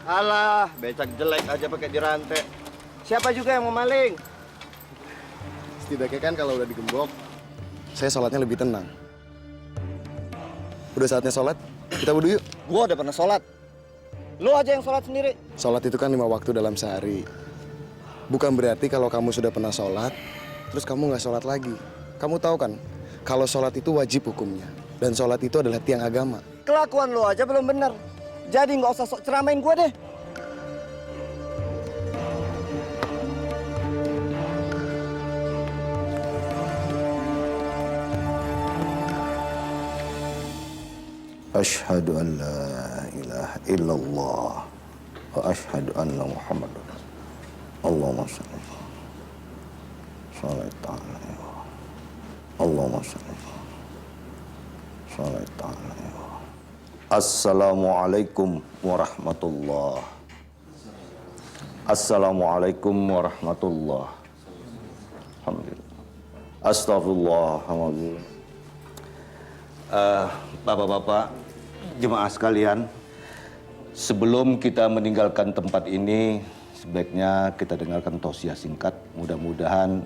Alah, becak jelek aja pakai dirantai. Siapa juga yang mau maling? Setidaknya kan kalau udah digembok, saya sholatnya lebih tenang. Udah saatnya sholat, kita wudhu yuk. Gua udah pernah sholat. Lu aja yang sholat sendiri. Sholat itu kan 5 waktu dalam sehari. Bukan berarti kalau kamu sudah pernah sholat, terus kamu nggak sholat lagi. Kamu tahu kan, kalau sholat itu wajib hukumnya. Dan sholat itu adalah tiang agama. Kelakuan lu aja belum bener. Jadi nggak usah sok ceramain gua deh. Asyhadu an la ilaha illallah wa asyhadu anna Muhammadan Allahumma shalli sallallahu ta'ala ya Allahumma shalli sallallahu ta'ala ya Assalamualaikum warahmatullah. Assalamualaikum warahmatullah. Alhamdulillah. Astagfirullahaladzim. Bapak-bapak, jemaah sekalian, sebelum kita meninggalkan tempat ini, sebaiknya kita dengarkan tausiah singkat. Mudah-mudahan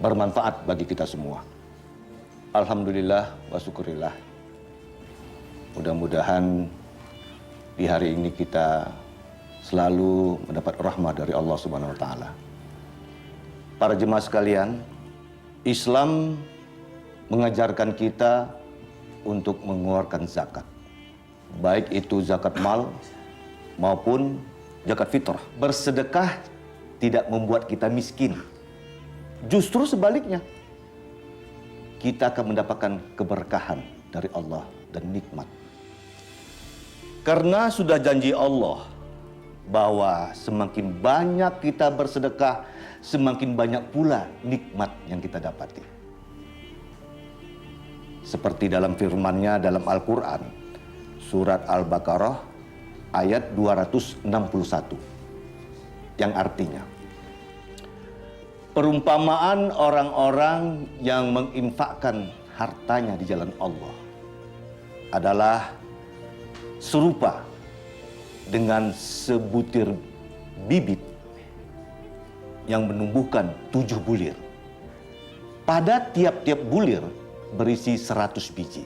bermanfaat bagi kita semua. Alhamdulillah wa syukurillah. Mudah-mudahan di hari ini kita selalu mendapat rahmat dari Allah Subhanahu wa taala. Para jemaah sekalian, Islam mengajarkan kita untuk mengeluarkan zakat. Baik itu zakat mal maupun zakat fitrah. Bersedekah tidak membuat kita miskin. Justru sebaliknya. Kita akan mendapatkan keberkahan dari Allah dan nikmat. Karena sudah janji Allah bahwa semakin banyak kita bersedekah, semakin banyak pula nikmat yang kita dapati. Seperti dalam firman-Nya dalam Al-Quran, surat Al-Baqarah ayat 261, yang artinya, perumpamaan orang-orang yang menginfakkan hartanya di jalan Allah adalah serupa dengan sebutir bibit yang menumbuhkan 7 bulir. Pada tiap-tiap bulir berisi 100 biji.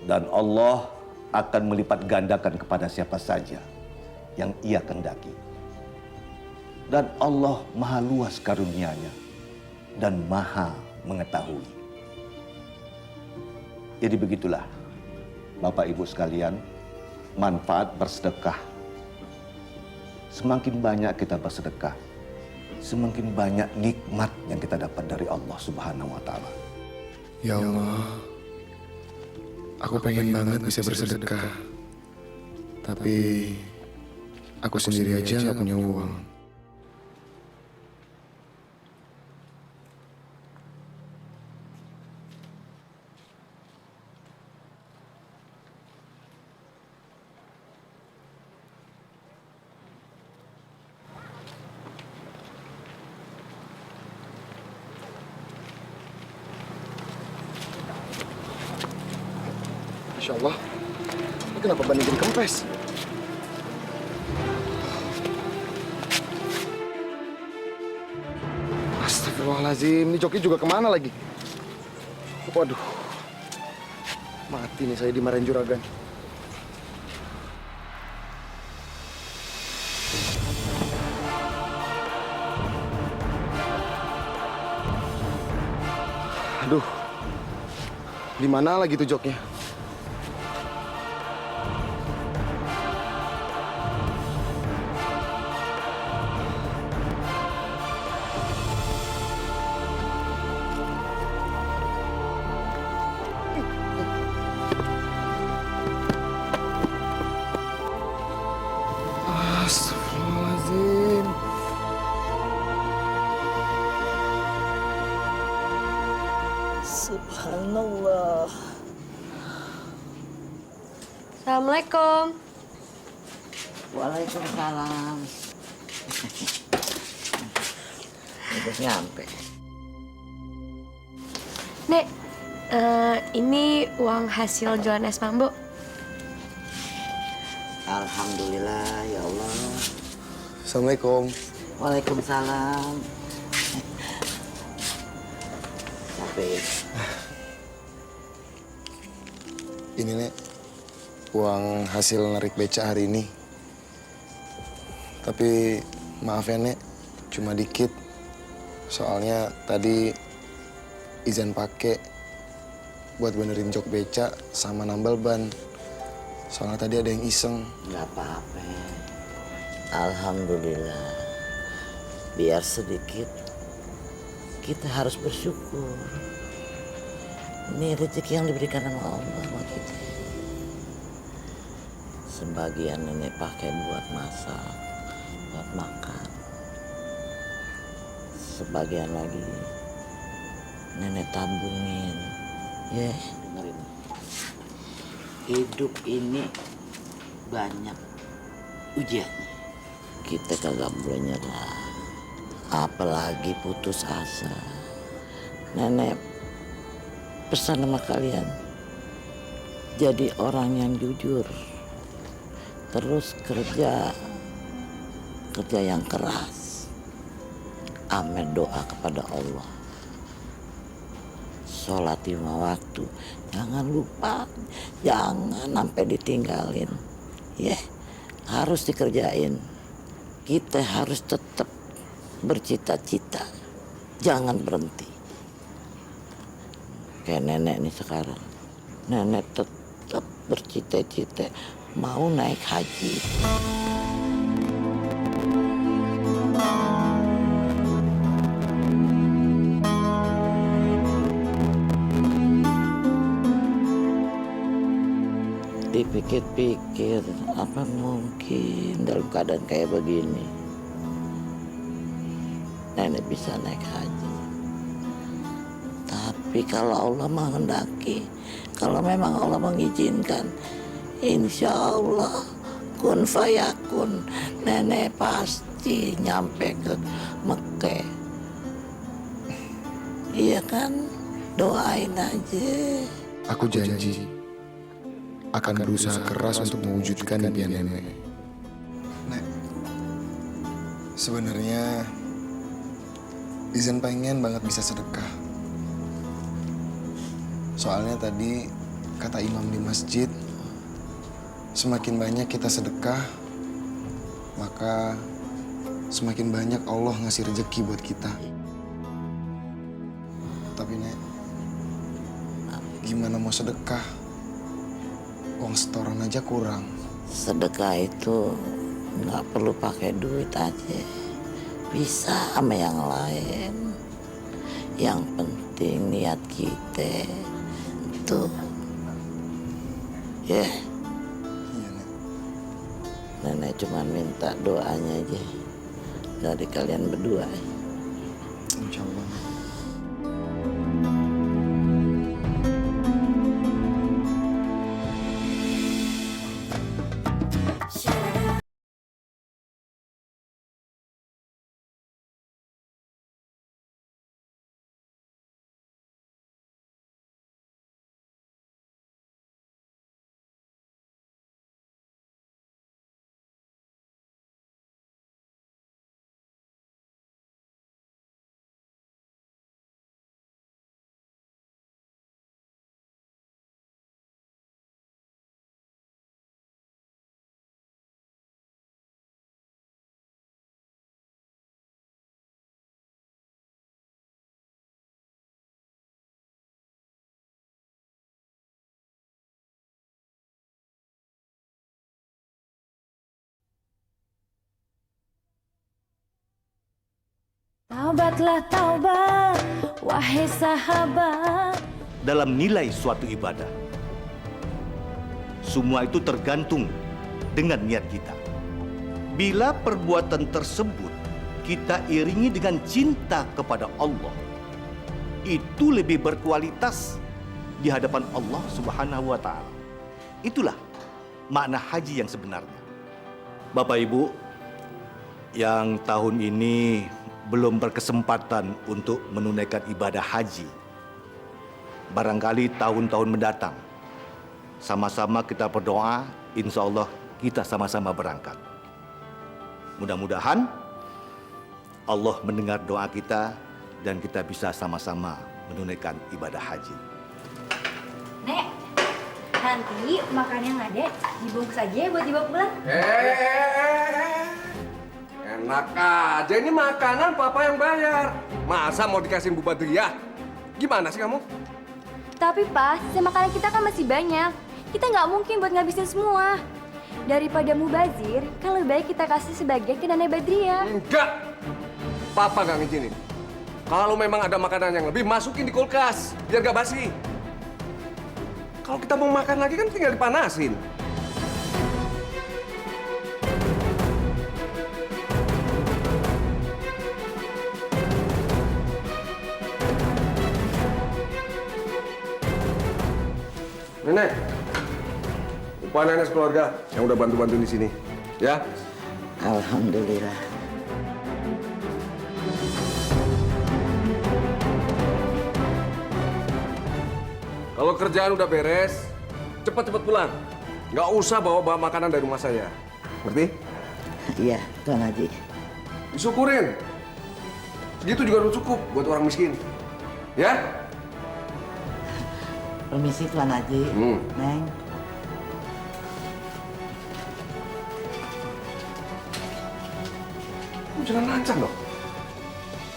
Dan Allah akan melipat gandakan kepada siapa saja yang Ia kehendaki. Dan Allah maha luas karunia-Nya dan maha mengetahui. Jadi begitulah, Bapak Ibu sekalian, manfaat bersedekah. Semakin banyak kita bersedekah, semakin banyak nikmat yang kita dapat dari Allah Subhanahu wa taala. Ya Allah, aku pengen banget bisa bersedekah. Tapi aku sendiri aja nggak punya uang. Masya Allah, ini kenapa bandingin kempes? Astagfirullahaladzim, ini joki juga kemana lagi? Waduh, mati nih saya dimarahin juragan. Aduh, di mana lagi tuh joknya? Astagfirullahaladzim. Subhanallah. Assalamualaikum. Waalaikumsalam. Udah nyampe. Nek, ini uang hasil jualan es mambo. Alhamdulillah ya Allah. Assalamualaikum. Waalaikumsalam. Capek. Ini Nek, uang hasil narik beca hari ini. Tapi maaf ya Nek, cuma dikit. Soalnya tadi izin pakai buat benerin jok beca sama nambal ban. Soalnya tadi ada yang iseng. Nggak apa-apa. Alhamdulillah. Biar sedikit, kita harus bersyukur. Ini rezeki yang diberikan sama Allah sama kita. Sebagian nenek pakai buat masak, buat makan. Sebagian lagi nenek tabungin. Ya, dengerin. Hidup ini banyak ujiannya. Kita kagak boleh nyerah. Apalagi putus asa. Nenek pesan sama kalian, jadi orang yang jujur, terus kerja yang keras, amin doa kepada Allah, sholat 5 waktu, jangan lupa, jangan sampai ditinggalin, ya harus dikerjain. Kita harus tetap bercita-cita, jangan berhenti. Kayak nenek nih sekarang, nenek tetap bercita-cita mau naik haji. Dipikir-pikir, apa mungkin dalam keadaan kayak begini nenek bisa naik haji? Tapi kalau Allah menghendaki, kalau memang Allah mengizinkan, insya Allah kun fayakun, nenek pasti nyampe ke Mekah. Iya kan? Doain aja. Aku janji akan berusaha keras untuk mewujudkan impian nenek. Nek, sebenarnya izin pengen banget bisa sedekah. Soalnya tadi kata imam di masjid, semakin banyak kita sedekah, maka semakin banyak Allah ngasih rezeki buat kita. Tapi Nek, gimana mau sedekah? Uang setoran aja kurang. Sedekah itu nggak perlu pakai duit aja, bisa sama yang lain. Yang penting niat kita tuh, ya. Iya Nek. Nenek cuma minta doanya aja dari kalian berdua. Insya Allah. Taubatlah taubat, wahai sahabat. Dalam nilai suatu ibadah, semua itu tergantung dengan niat kita. Bila perbuatan tersebut kita iringi dengan cinta kepada Allah, itu lebih berkualitas di hadapan Allah Subhanahu wa Ta'ala. Itulah makna haji yang sebenarnya. Bapak Ibu yang tahun ini belum berkesempatan untuk menunaikan ibadah haji, barangkali tahun-tahun mendatang sama-sama kita berdoa, insya Allah kita sama-sama berangkat. Mudah-mudahan Allah mendengar doa kita dan kita bisa sama-sama menunaikan ibadah haji. Nek, nanti makan yang ada dibungkus aja ya buat dibawa pulang. Enak aja, ini makanan papa yang bayar. Masa mau dikasihin Bu Badriah? Gimana sih kamu? Tapi Pak, sisa makanan kita kan masih banyak. Kita nggak mungkin buat ngabisin semua. Daripada mubazir, kan lebih baik kita kasih sebagian ke Nenek Badriah. Enggak! Papa nggak ngizinin. Kalau memang ada makanan yang lebih, masukin di kulkas, biar gak basi. Kalau kita mau makan lagi kan tinggal dipanasin. Nenek, upah nenek sekeluarga yang udah bantu-bantu di sini, ya? Alhamdulillah. Kalau kerjaan udah beres, cepat-cepat pulang. Nggak usah bawa makanan dari rumah saya. Ngerti? Iya, Tuan Haji. Disyukurin. Segitu juga udah cukup buat orang miskin. Ya? Permisi Tuan Haji. Neng. Kamu jangan lancang dong.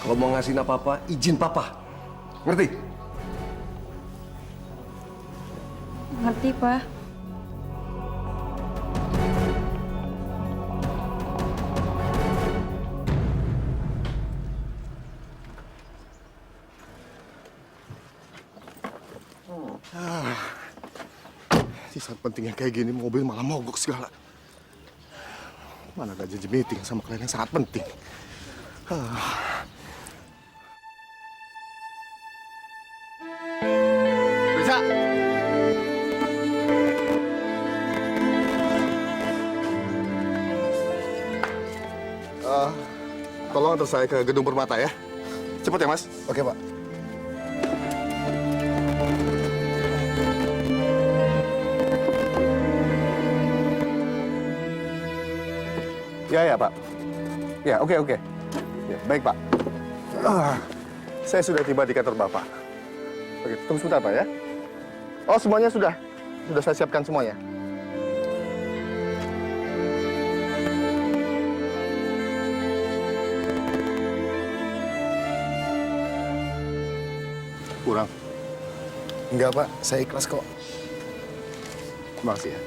Kalau mau ngasihin apa-apa, izin papa. Ngerti? Ngerti, Pak. Di saat penting yang kayak gini, mobil malah mogok segala. Mana ada janji meeting sama klien yang sangat penting. Bisa. Tolong antar saya ke Gedung Permata ya. Cepat ya, Mas. Oke, Pak. Ya, Pak. Ya, oke. Ya, baik, Pak. Saya sudah tiba di kantor Bapak. Oke, tunggu sebentar, Pak ya. Oh, semuanya sudah. Sudah saya siapkan semuanya. Kurang? Enggak, Pak. Saya ikhlas kok. Terima kasih ya.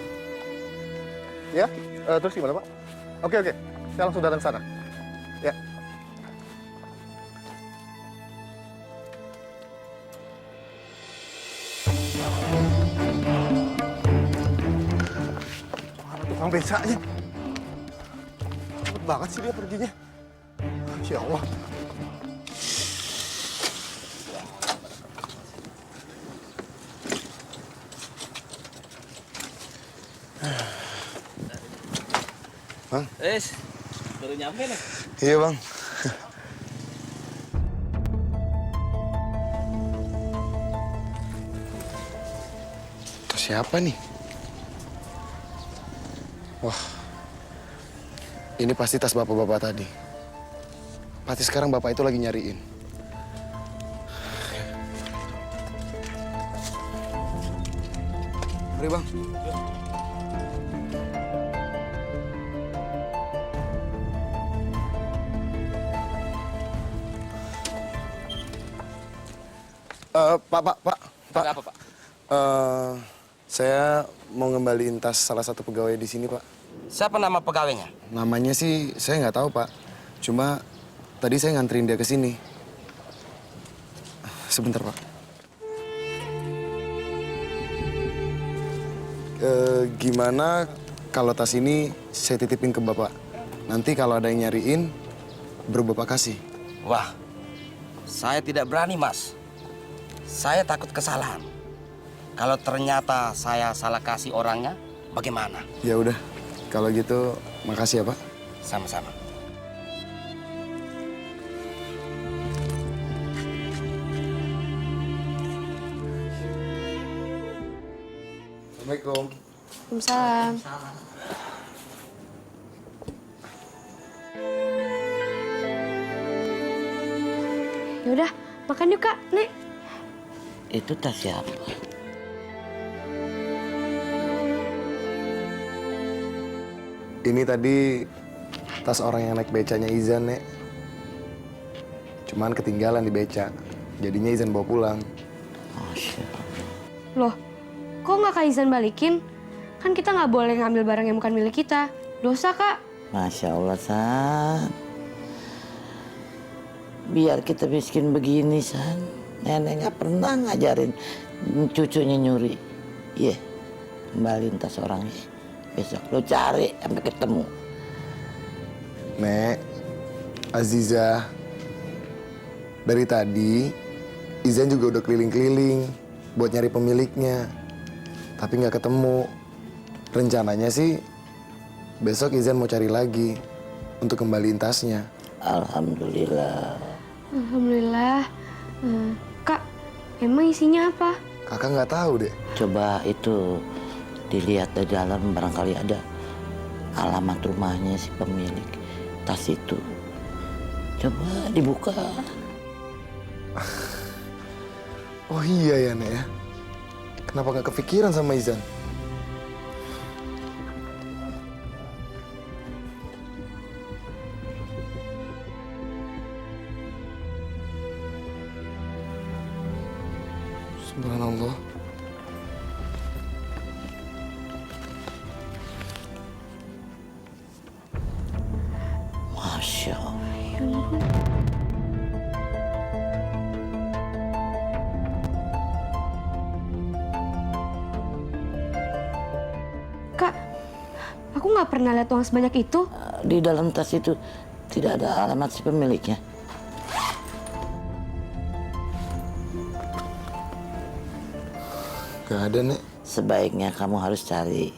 Ya, terus gimana, Pak? Oke. Saya langsung datang ke sana. Ya. Mana tukang becaknya? Cepet banget sih dia perginya. Ya Allah. Bang? Baru nyampe nih. Iya, Bang. Itu siapa nih? Wah, ini pasti tas bapak-bapak tadi. Pasti sekarang bapak itu lagi nyariin. Mari, Bang. Pak. Apa, Pak? Saya mau ngembaliin tas salah satu pegawai di sini, Pak. Siapa nama pegawainya? Namanya sih saya nggak tahu, Pak. Cuma tadi saya nganterin dia ke sini. Sebentar, Pak. Gimana kalau tas ini saya titipin ke Bapak? Nanti kalau ada yang nyariin, baru Bapak kasih. Wah, saya tidak berani, Mas. Saya takut kesalahan. Kalau ternyata saya salah kasih orangnya, bagaimana? Ya udah, kalau gitu makasih ya, Pak. Sama-sama. Assalamualaikum. Waalaikumsalam. Yaudah, makan yuk Kak, Nek. Itu tas siapa? Ini tadi tas orang yang naik becanya Izan, Nek. Cuman ketinggalan di beca. Jadinya Izan bawa pulang. Masya Allah. Loh, kok nggak Kak Izan balikin? Kan kita nggak boleh ngambil barang yang bukan milik kita. Dosa, Kak. Masya Allah, San. Biar kita miskin begini, San. Nenek nggak pernah ngajarin cucunya nyuri. Iya, kembaliin tas orang ya. Besok lo cari sampai ketemu. Nek, Aziza, dari tadi Izan juga udah keliling-keliling buat nyari pemiliknya. Tapi nggak ketemu. Rencananya sih besok Izan mau cari lagi untuk kembaliin tasnya. Alhamdulillah. Alhamdulillah. Kak, emang isinya apa? Kakak nggak tahu deh. Coba itu dilihat di dalam, barangkali ada alamat rumahnya si pemilik tas itu. Coba dibuka. Oh iya ya, Nek ya. Kenapa nggak kepikiran sama Izan? Subhanallah. Masya Allah. Kak, aku nggak pernah lihat uang sebanyak itu. Di dalam tas itu tidak ada alamat si pemiliknya. Gak ada, Nek. Sebaiknya kamu harus cari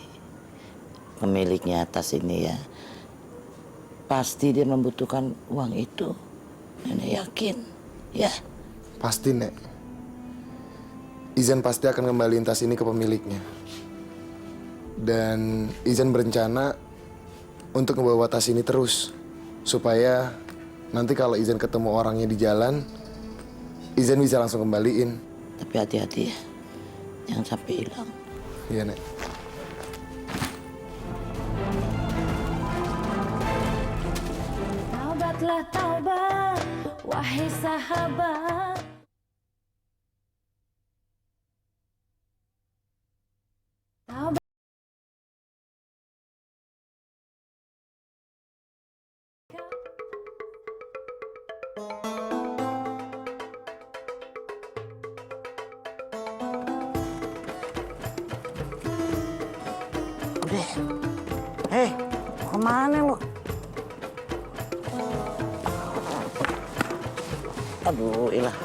pemiliknya tas ini ya. Pasti dia membutuhkan uang itu. Nenek yakin, ya. Pasti, Nek. Izan pasti akan kembaliin tas ini ke pemiliknya. Dan Izan berencana untuk membawa tas ini terus. Supaya nanti kalau Izan ketemu orangnya di jalan, Izan bisa langsung kembaliin. Tapi hati-hati ya. Jangan sampai hilang. Iya, Nek. Taubatlah taubat, wahai sahabat. Taubat. Udah. Hei, kemana lu? Aduh, ilah.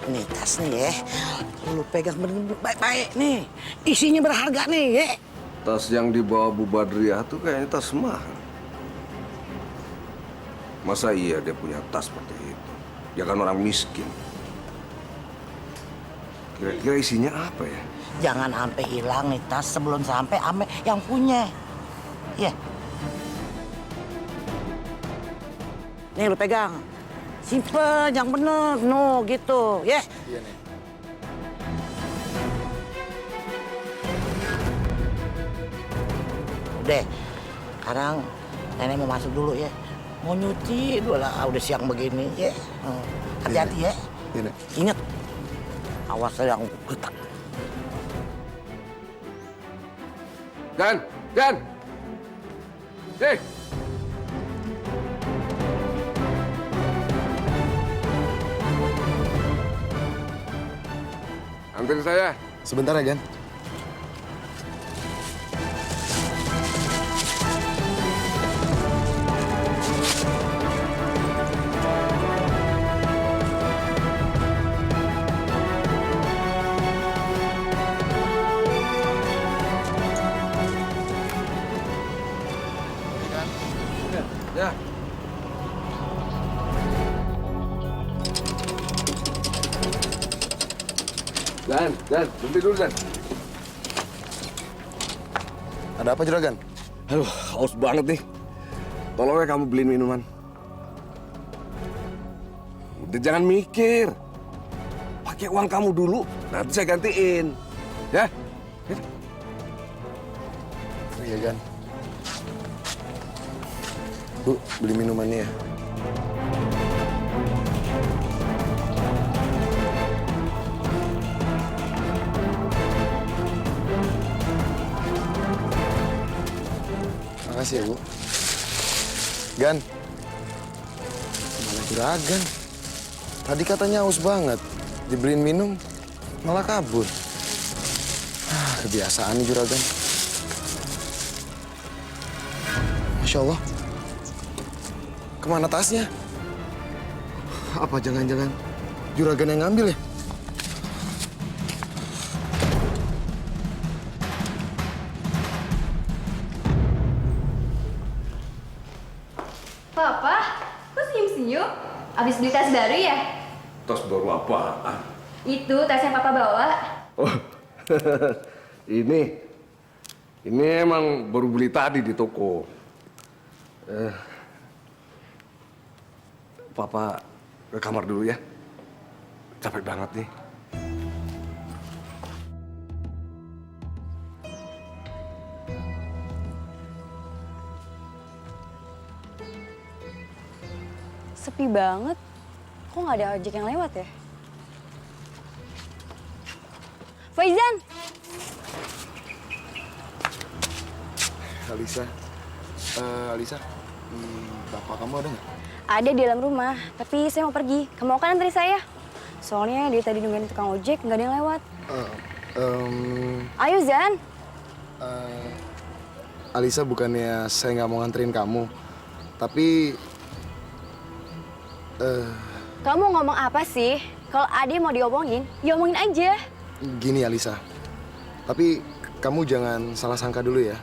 Nih tas nih ya. Lu pegang bener baik-baik nih. Isinya berharga nih ya. Tas yang dibawa Bu Badriah tuh kayaknya tas mahal. Masa iya dia punya tas seperti itu? Dia kan orang miskin. Kira-kira isinya apa ya? Jangan sampai hilang nih tas sebelum sampai ame yang punya. Ya. Nih lu pegang. Simpen yang bener. No gitu. Ya. Iya, Nek. Udah. Sekarang nenek mau masuk dulu ya. Mau nyuci dulu lah. Udah siang begini ya. Hati-hati ya. Iya, Nek. Ingat. Awas yang getak. Dan! Hei! Anterin saya. Sebentar ya, Gan. Ya. Dan, berhenti dulu, Dan. Ada apa, Juragan? Aduh, haus banget nih. Tolong ya kamu beliin minuman. Jadi jangan mikir. Pakai uang kamu dulu, nanti saya gantiin. Ya? Iya, Gan. Bu, beli minumannya ya. Makasih ya, Bu. Gan. Mana Juragan? Tadi katanya haus banget. Dibeliin minum, malah kabur. Kebiasaan nih Juragan. Masya Allah. Kemana tasnya? Apa jangan-jangan Juragan yang ngambil ya? Papa, kok senyum-senyum? Abis beli tas baru ya? Tas baru apaan? Itu tas yang Papa bawa. Oh, ini emang baru beli tadi di toko. Papa ke kamar dulu ya. Capek banget nih. Sepi banget. Kok nggak ada ojek yang lewat ya? Faizan! Alisa, bapak kamu ada nggak? Ada di dalam rumah, tapi saya mau pergi. Kamu mau kan antri saya? Soalnya dia tadi nungguin tukang ojek, nggak ada yang lewat. Ayo, Zan. Alisa, bukannya saya nggak mau nganterin kamu, tapi Kamu ngomong apa sih? Kalau Ade mau diomongin, ya omongin aja. gini Alisa, tapi kamu jangan salah sangka dulu ya.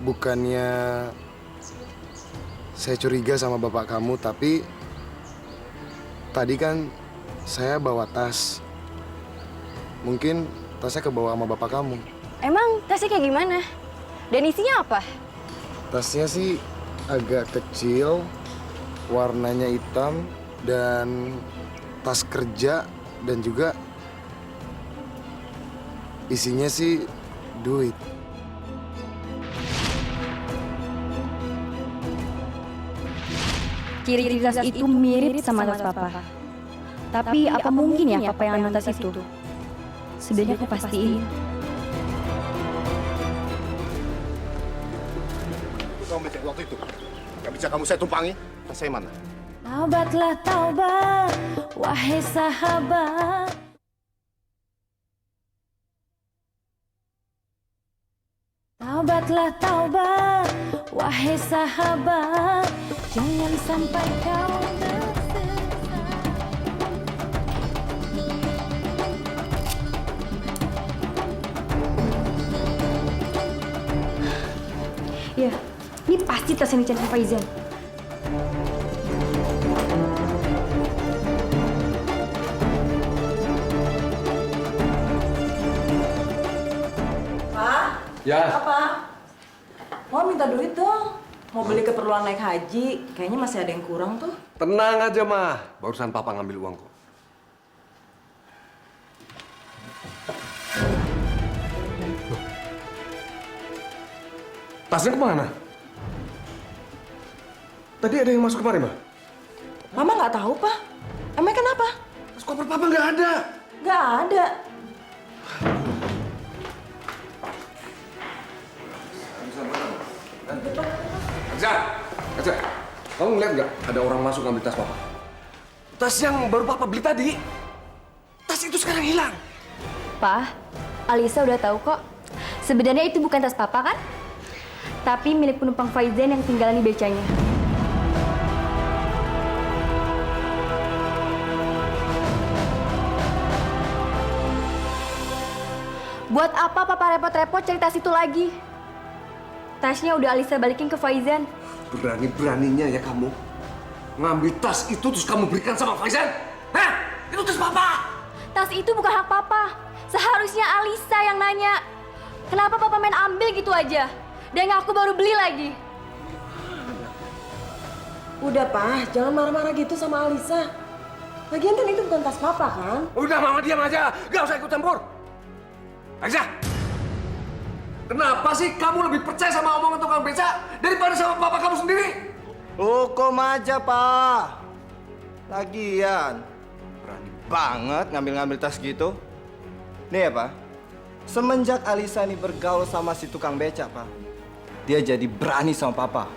Bukannya saya curiga sama bapak kamu, tapi tadi kan saya bawa tas. Mungkin tasnya kebawa sama bapak kamu. Emang tasnya kayak gimana? Dan isinya apa? Tasnya sih agak kecil, warnanya hitam, dan tas kerja, dan juga isinya sih duit. Ciri tas itu mirip sama tas Papa. Tapi apa mungkin ya Papa yang ambil tas itu? Sebenarnya aku pastiin. Kamu minta waktu itu. Gak bisa kamu saya tumpangi. Tas saya mana? Taubatlah taubat, wahai sahabat. Taubatlah taubat, wahai sahabat. Jangan sampai kau tersesat. Ya, ini pasti tas yang dicari Faizan. Ya. Apa? Mau minta duit dong. Mau beli keperluan naik haji. Kayaknya masih ada yang kurang tuh. Tenang aja, Mah. Barusan Papa ngambil uang kok. Loh. Tasnya kemana? Tadi ada yang masuk kemari, Mah? Mama nggak tahu, Pak. Emang kenapa? Tas koper Papa nggak ada. Nggak ada. Aja, kamu ngeliat nggak ada orang masuk ngambil tas Papa? Tas yang baru Papa beli tadi, tas itu sekarang hilang. Pa, Alisa udah tahu kok. Sebenarnya itu bukan tas Papa kan? Tapi milik penumpang Faizan yang tinggalan di becanya. Buat apa Papa repot-repot cari tas itu lagi? Tasnya udah Alisa balikin ke Faizan. Berani-beraninya ya kamu ngambil tas itu terus kamu berikan sama Faizan? Hah? Itu tas Papa. Tas itu bukan hak Papa. Seharusnya Alisa yang nanya. Kenapa Papa main ambil gitu aja? Dan aku baru beli lagi. Udah, Pak. Jangan marah-marah gitu sama Alisa. Lagian kan itu bukan tas Papa, kan? Udah, Mama diam aja. Gak usah ikut campur. Aisyah, kenapa sih kamu lebih percaya sama omongan tukang beca daripada sama papa kamu sendiri? Hukum aja, Pak. Lagian, berani banget ngambil-ngambil tas gitu. Nih ya, Pak. Semenjak Alisa nih bergaul sama si tukang beca, Pak. Dia jadi berani sama Papa.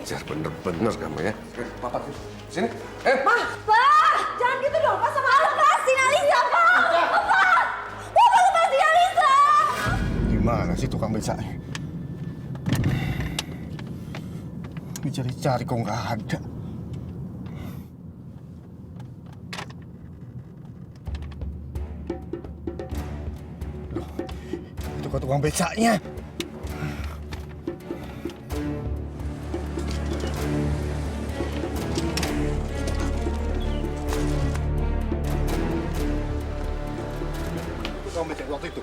Ajar bener-bener kamu ya. Papa, sini. Pak! Jangan gitu dong, Pak. Sama lepasin Alisa, Pak! Pak! Bapak lepasin Alisa! Gimana sih tukang becanya? Dicari-cari kok nggak ada. Loh, itu kok tukang becanya? Tukang becak waktu itu,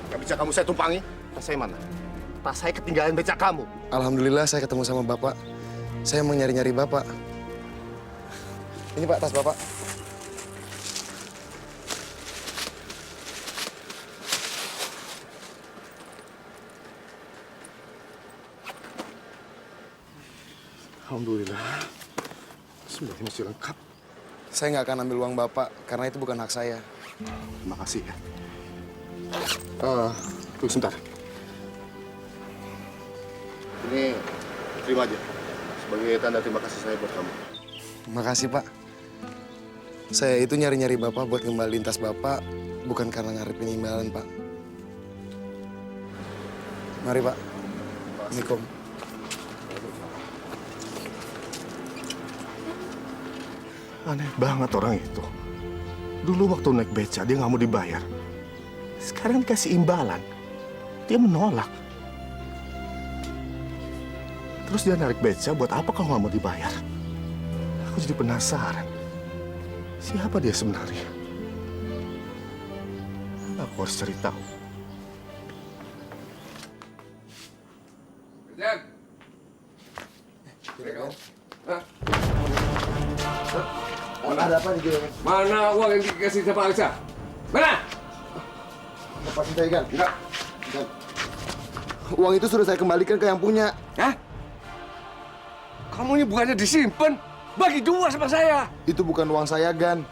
nggak bisa kamu saya tumpangi. Tas saya mana? Tas saya ketinggalan becak kamu. Alhamdulillah saya ketemu sama Bapak. Saya mau nyari-nyari Bapak. Ini Pak, tas Bapak. Alhamdulillah, semuanya masih lengkap. Saya nggak akan ambil uang Bapak, karena itu bukan hak saya. Terima kasih ya. Tunggu sebentar. Ini terima aja sebagai tanda terima kasih saya buat kamu. Makasih Pak. Saya itu nyari-nyari Bapak buat ngembaliin tas Bapak, bukan karena ngarepin imbalan Pak. Mari Pak. Assalamualaikum. Aneh banget orang itu. Dulu waktu naik beca dia nggak mau dibayar. Sekarang dikasih imbalan, dia menolak. Terus dia narik beca buat apa kalau nggak mau dibayar? Aku jadi penasaran. Siapa dia sebenarnya? Aku harus cari tahu. Jack. Hah? Ada apa nih? Mana uang yang dikasih sama Alisa? Mana? Lepasin saya, Gan. Enggak. Gan. Uang itu sudah saya kembalikan ke yang punya. Hah? Kamu ini bukannya disimpan? Bagi dua sama saya. Itu bukan uang saya, Gan.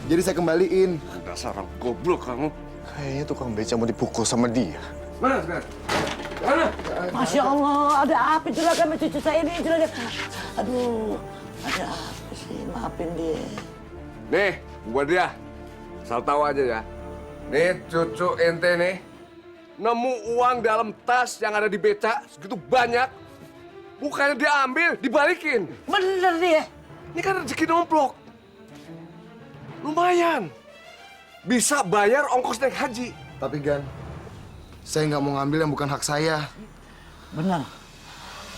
Jadi saya kembaliin. Dasar orang goblok kamu. Kayaknya tukang beca mau dipukul sama dia. Mana sekarang? Mana? Masya Allah, ada apa juragan sama cucu saya ini, juragan? Aduh, ada apa sih? Maafin dia. Nih, buat dia. Asal tahu aja ya. Nih, cucu ente nih. Nemu uang dalam tas yang ada di beca segitu banyak. Bukannya dia ambil, dibalikin. Bener dia. Ini kan rezeki nomplok. Lumayan. Bisa bayar ongkos naik haji. Tapi, Gan, saya nggak mau ngambil yang bukan hak saya. Bener.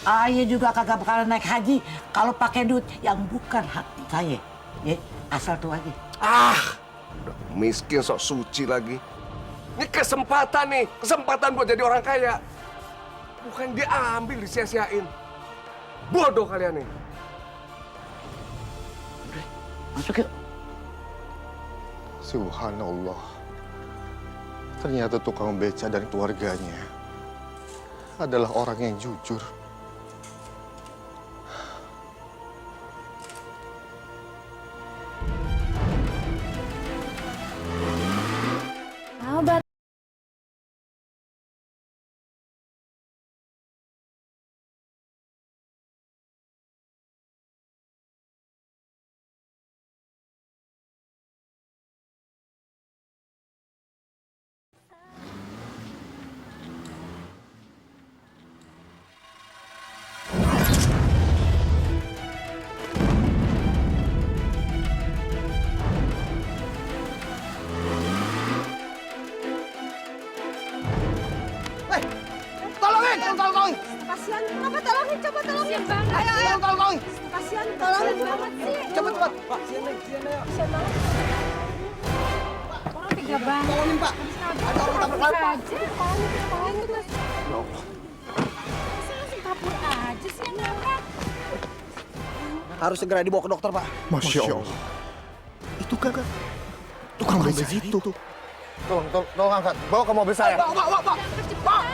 Ayah juga kagak bakalan naik haji kalau pakai duit yang bukan hak saya. Ya, asal tuh aja. Ah, udah miskin sok suci lagi. Ini kesempatan nih, kesempatan buat jadi orang kaya. Bukan diambil, disia-siain. Bodoh kalian nih. Udah, masuk yuk. Subhanallah. Ternyata tukang beca dan keluarganya adalah orang yang jujur. Taubat. Tolongin! Kasihan, apa tolongin, coba tolongin. Banget. Ayo, Tolongin! kasihan, tolongin banget sih. Cepat! Kasihan banget. Orang tega banget. Tolongin, Pak! Ada orang tabrak lari, Pak! Tolongin, Mas. Masa langsung kabur aja sih yang orang? Harus segera dibawa ke dokter, Pak. Masya Allah. Itu kan tukang beca itu. Tolong angkat. Bawa ke mobil saya. Pak.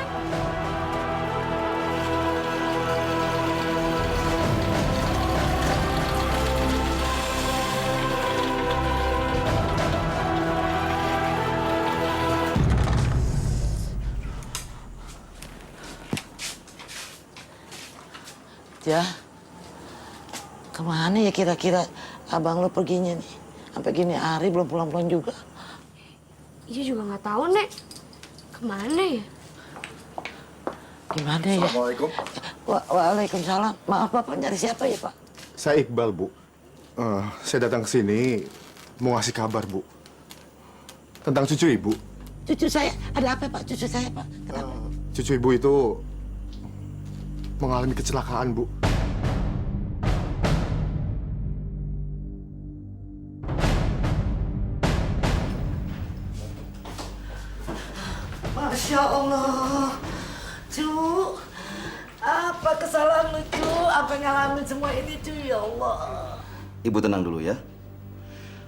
Ya, kemana ya kira-kira abang lo perginya nih? Sampai gini hari belum pulang-pulang juga. Iya juga nggak tahu, Nek. Kemana ya? Gimana ya? Assalamualaikum. Waalaikumsalam. Maaf Bapak, nyari siapa ya Pak? Saya Iqbal, Bu. Saya datang ke sini mau ngasih kabar, Bu. Tentang cucu Ibu. Cucu saya, ada apa Pak? Cucu saya Pak, kenapa? Cucu Ibu itu mengalami kecelakaan, Bu. Masya Allah, Cu. Apa kesalahan lu, Cu? Apa ngalamin semua ini, Cu? Ya Allah. Ibu tenang dulu ya.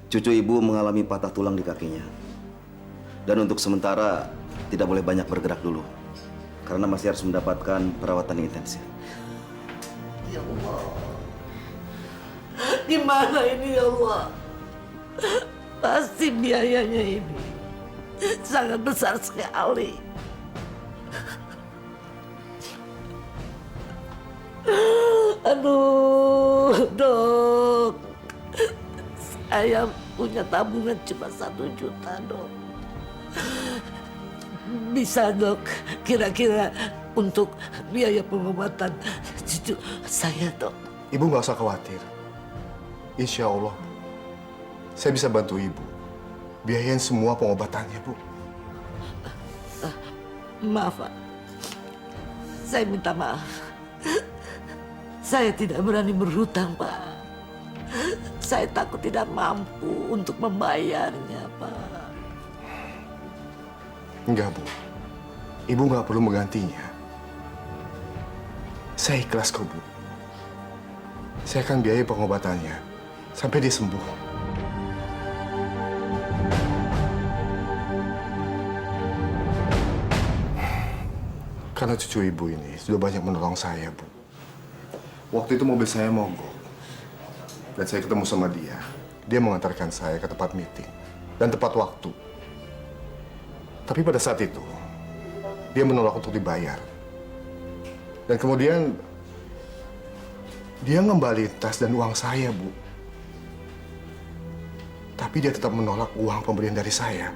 Cucu ibu mengalami patah tulang di kakinya. Dan untuk sementara tidak boleh banyak bergerak dulu. Karena masih harus mendapatkan perawatan intensif. Ya Allah. Gimana ini ya Allah? Pasti biayanya ini sangat besar sekali. Aduh, Dok. Saya punya tabungan cuma 1 juta, Dok. Bisa, Dok, kira-kira untuk biaya pengobatan cucu saya, Dok. Ibu nggak usah khawatir. Insya Allah, Bu. Saya bisa bantu Ibu. Biayain semua pengobatannya, Bu. Maaf, Pak. Saya minta maaf. Saya tidak berani berhutang, Pak. Saya takut tidak mampu untuk membayarnya, Pak. Enggak, Bu. Ibu nggak perlu menggantinya. Saya ikhlas kok, Bu. Saya akan biayai pengobatannya sampai dia sembuh. Karena cucu Ibu ini sudah banyak menolong saya, Bu. Waktu itu mobil saya mogok. Dan saya ketemu sama dia. Dia mengantarkan saya ke tempat meeting. Dan tepat waktu. Tapi pada saat itu, dia menolak untuk dibayar. Dan kemudian, dia ngembaliin tas dan uang saya, Bu. Tapi dia tetap menolak uang pemberian dari saya.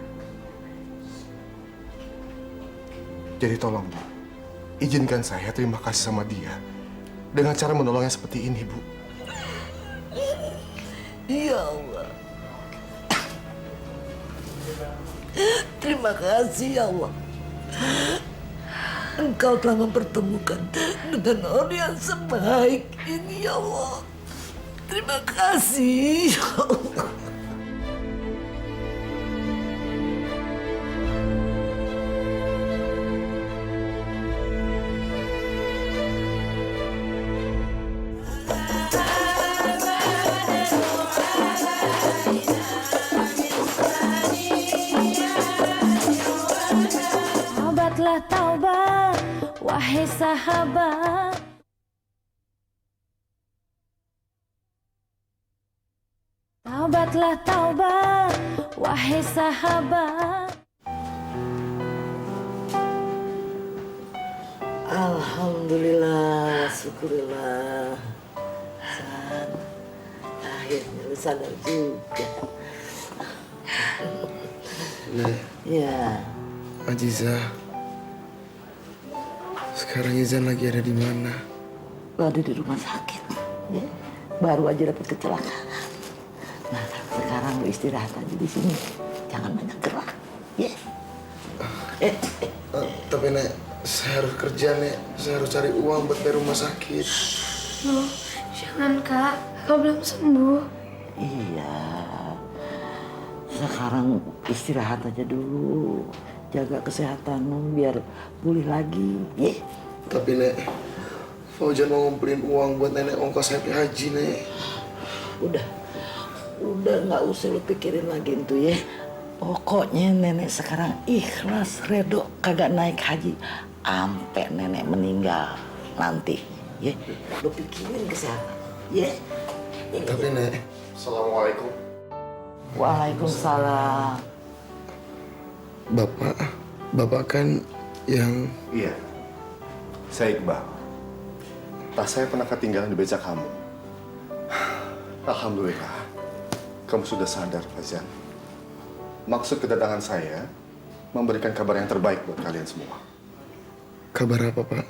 Jadi tolong, Bu, izinkan saya terima kasih sama dia dengan cara menolongnya seperti ini, Bu. Ya Allah. Terima kasih, ya Allah. Engkau telah mempertemukan dengan orang yang sebaik ini, ya Allah. Terima kasih, ya Allah. Taubatlah taubat, wahai sahabat. Taubatlah taubat, wahai sahabat. Alhamdulillah, syukurillah. San, akhirnya lu sadar juga. Ya. Aziza, sekarang Izan lagi ada di mana? Ada di rumah sakit. Ya. Baru aja dapat kecelakaan. Nah, sekarang lu istirahat aja di sini. Jangan banyak gerak. Ya. Tapi Nek, saya harus kerja, Nek. Saya harus cari uang buat bayar rumah sakit. Loh, jangan Kak. Kau belum sembuh. Iya. Sekarang istirahat aja dulu. Jaga kesehatanmu biar pulih lagi. Yeah. Tapi Nek, Fauzan mau ngumpulin uang buat nenek ongkos naik haji, Nek. Udah nggak usah lu pikirin lagi itu ya. Pokoknya nenek sekarang ikhlas redo kagak naik haji ampe nenek meninggal nanti. Ya, lu pikirin ke sana. Ya. Tapi, Nek. Assalamualaikum. Waalaikumsalam. Bapak kan yang... Iya. Saya Iqbal. Tas saya pernah ketinggalan di beca kamu. Alhamdulillah. Kamu sudah sadar, Fauzan. Maksud kedatangan saya memberikan kabar yang terbaik buat kalian semua. Kabar apa, Pak?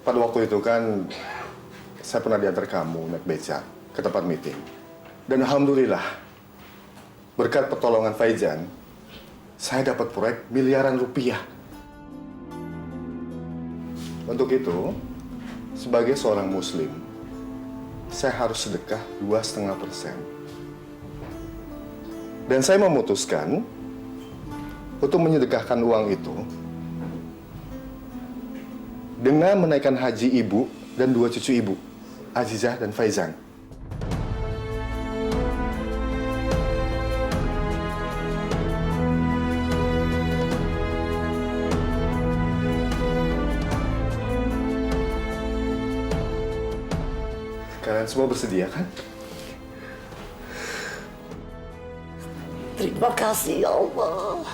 Pada waktu itu kan saya pernah diantar kamu naik beca ke tempat meeting. Dan alhamdulillah, berkat pertolongan Faizan, saya dapat proyek miliaran rupiah. Untuk itu, sebagai seorang muslim, saya harus sedekah 2,5%. Dan saya memutuskan untuk menyedekahkan uang itu dengan menaikkan haji ibu dan 2 cucu ibu, Azizah dan Faizan. Kalian semua bersedia kan? Terima kasih ya Allah.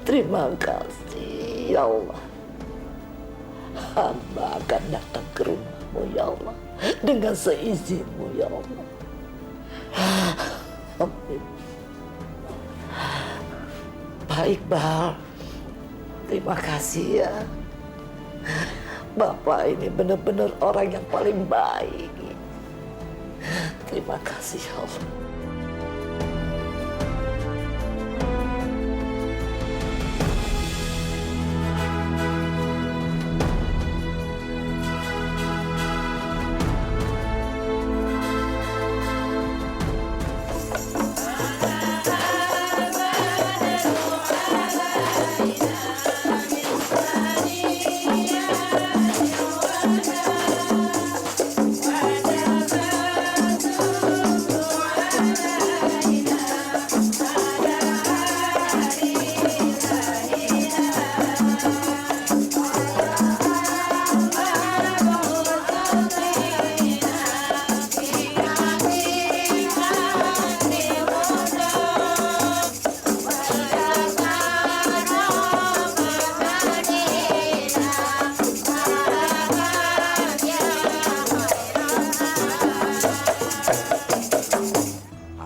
Terima kasih ya Allah. Hamba akan datang ke rumahmu ya Allah. Dengan seizinmu ya Allah. Amin. Pak Iqbal, terima kasih ya. Bapak ini benar-benar orang yang paling baik. Terima kasih ya Allah.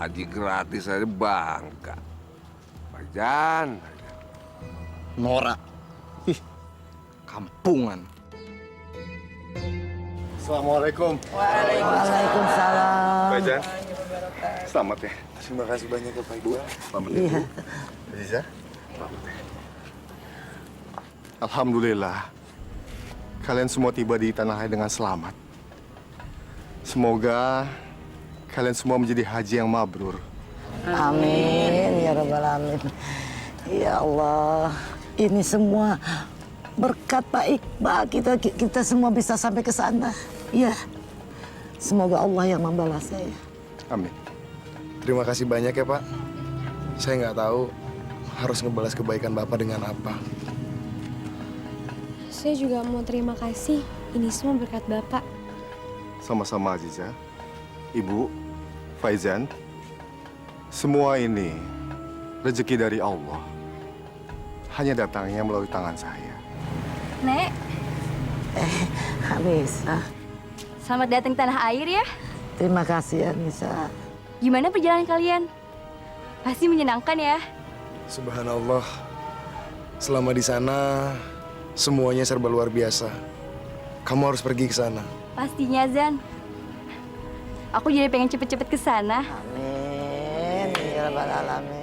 Haji gratis aja bangga. Fauzan. Norak. Ih, kampungan. Assalamualaikum. Waalaikumsalam. Faizan, selamat ya. Terima kasih banyak ya, Pak Iqbal. Selamat ya, Bu. Azizah, selamat ya. Alhamdulillah, kalian semua tiba di tanah air dengan selamat. Semoga kalian semua menjadi haji yang mabrur. Amin ya rabbal alamin. Ya Allah, ini semua berkat Pak Iqbal kita semua bisa sampai ke sana. Ya, semoga Allah yang membalas saya. Amin. Terima kasih banyak ya, Pak. Saya nggak tahu harus ngebalas kebaikan Bapak dengan apa. Saya juga mau terima kasih. Ini semua berkat Bapak. Sama-sama Azizah, Ibu, Faizan, semua ini rezeki dari Allah. Hanya datangnya melalui tangan saya. Nek, Anissa, selamat datang tanah air ya. terima kasih Anissa. Gimana perjalanan kalian? Pasti menyenangkan ya. Subhanallah. Selama di sana semuanya serba luar biasa. Kamu harus pergi ke sana. Pastinya Zan. Aku jadi pengen cepet-cepet ke sana. Amin ya rabbal alamin.